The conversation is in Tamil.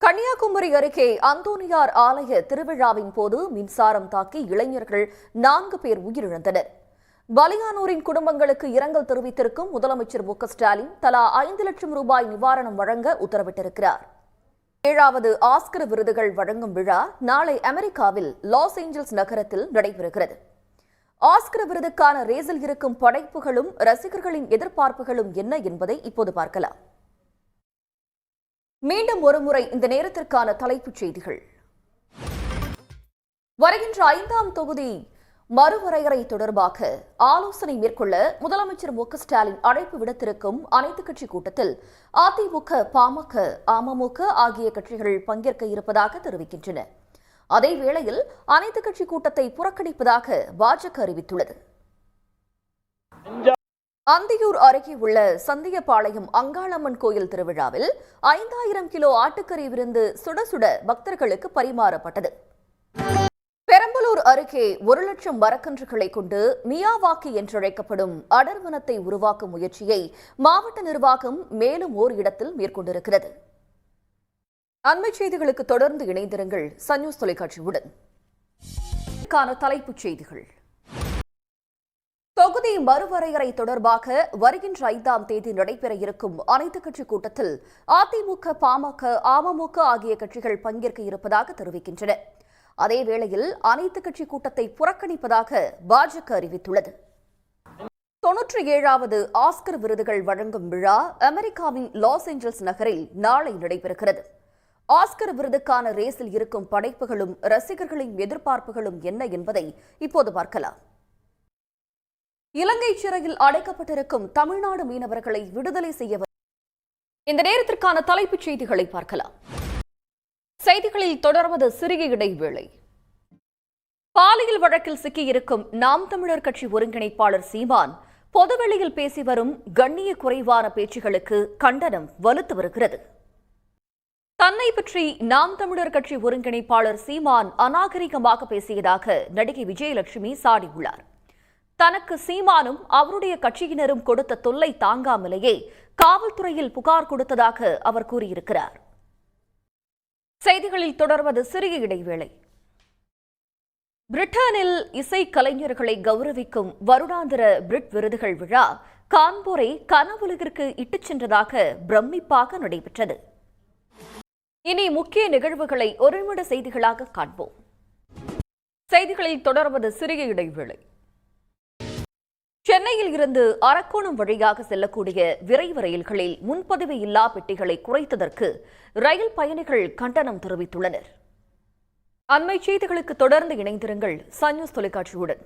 கன்னியாகுமரி அருகே அந்தோனியார் ஆலய திருவிழாவின் போது மின்சாரம் தாக்கி இளைஞர்கள் 4 பேர் உயிரிழந்தனர். பலியானோரின் குடும்பங்களுக்கு இரங்கல் தெரிவித்திருக்கும் முதலமைச்சர் மு.க.ஸ்டாலின் தலா 5 லட்சம் ரூபாய் நிவாரணம் வழங்க உத்தரவிட்டிருக்கிறார். 7வது ஆஸ்கர் விருதுகள் வழங்கும் விழா நாளை அமெரிக்காவில் லாஸ் ஏஞ்சல்ஸ் நகரத்தில் நடைபெறுகிறது. ஆஸ்கர் விருதுக்கான ரேஸில் இருக்கும் படைப்புகளும் ரசிகர்களின் எதிர்பார்ப்புகளும் என்ன என்பதை இப்போது பார்க்கலாம். மீண்டும் ஒருமுறை இந்த நேரத்திற்கான தலைப்புச் செய்திகள். வருகின்ற 5ஆம் தொகுதி மறுவரையறை தொடர்பாக ஆலோசனை மேற்கொள்ள முதலமைச்சர் மு.க.ஸ்டாலின் அழைப்பு விடுத்திருக்கும் அனைத்துக் கட்சி கூட்டத்தில் அதிமுக, பாமக, அமமுக ஆகிய கட்சிகள் பங்கேற்க இருப்பதாக தெரிவிக்கின்றன. அதேவேளையில் அனைத்துக் கட்சி கூட்டத்தை புறக்கணிப்பதாக பாஜக அறிவித்துள்ளது. அந்தியூர் அருகே உள்ள சந்தியபாளையம் அங்காளம்மன் கோயில் திருவிழாவில் 5000 கிலோ ஆட்டுக்கறி விருந்து சுட சுட பக்தர்களுக்கு பரிமாறப்பட்டது. பெரம்பலூர் அருகே 1 லட்சம் மரக்கன்றுகளை கொண்டு மியாவாக்கி என்றழைக்கப்படும் அடர்வனத்தை உருவாக்கும் முயற்சியை மாவட்ட நிர்வாகம் மேலும் ஓர் இடத்தில் மேற்கொண்டிருக்கிறது. அண்மைச் செய்திகளுக்கு தொடர்ந்து இணைந்திருங்கள் சன் நியூஸ் தொலைக்காட்சியுடன். தலைப்புச் செய்திகள். தொகுதி மறுவரையறை தொடர்பாக வருகின்ற 5ஆம் தேதி நடைபெற இருக்கும் அனைத்துக் கட்சி கூட்டத்தில் அதிமுக, பாமக, அமமுக ஆகிய கட்சிகள் பங்கேற்க இருப்பதாக தெரிவிக்கின்றன. அதேவேளையில் அனைத்துக் கட்சி கூட்டத்தை புறக்கணிப்பதாக பாஜக அறிவித்துள்ளது. 97வது ஆஸ்கர் விருதுகள் வழங்கும் விழா அமெரிக்காவின் லாஸ் ஏஞ்சல்ஸ் நகரில் நாளை நடைபெறுகிறது. ஆஸ்கர் விருதுக்கான ரேஸில் இருக்கும் படைப்புகளும் ரசிகர்களின் எதிர்பார்ப்புகளும் என்ன என்பதை இப்போது பார்க்கலாம். இலங்கை சிறையில் அடைக்கப்பட்டிருக்கும் தமிழ்நாடு மீனவர்களை விடுதலை செய்ய இந்த நேரத்திற்கான தலைப்புச் செய்திகளை பார்க்கலாம். செய்திகளில் தொடர்வது சிறிய இடைவேளை. பாலியல் வழக்கில் சிக்கியிருக்கும் நாம் தமிழர் கட்சி ஒருங்கிணைப்பாளர் சீமான் பொதுவெளியில் பேசி வரும் கண்ணிய குறைவான பேச்சுகளுக்கு கண்டனம் வலுத்து வருகிறது. தன்னை பற்றி நாம் தமிழர் கட்சி ஒருங்கிணைப்பாளர் சீமான் அநாகரிகமாக பேசியதாக நடிகை விஜயலட்சுமி சாடியுள்ளார். தனக்கு சீமானும் அவருடைய கட்சியினரும் கொடுத்த தொல்லை தாங்காமலேயே காவல்துறையில் புகார் கொடுத்ததாக அவர் கூறியிருக்கிறார். செய்திகளில் தொடர்வது சிறிய இடைவேளை. பிரிட்டனில் இசை கலைஞர்களை கௌரவிக்கும் வருடாந்திர பிரிட் விருதுகள் விழா கான்பூரை கனவுலகிற்கு இட்டுச் சென்றதாக பிரமிப்பாக நடைபெற்றது. இனி முக்கிய நிகழ்வுகளை ஒரு நிமிட செய்திகளாக காண்போம். செய்திகளில் தொடர்வது சிறிய இடைவேளை. சென்னையில் இருந்து அரக்கோணம் வழியாக செல்லக்கூடிய விரைவு ரயில்களில் முன்பதிவு இல்லா பெட்டிகளை குறைத்ததற்கு ரயில் பயணிகள் கண்டனம் தெரிவித்துள்ளனர். அண்மைச் செய்திகளுக்கு தொடர்ந்து இணைந்திருங்கள் சன் நியூஸ் தொலைக்காட்சியுடன்.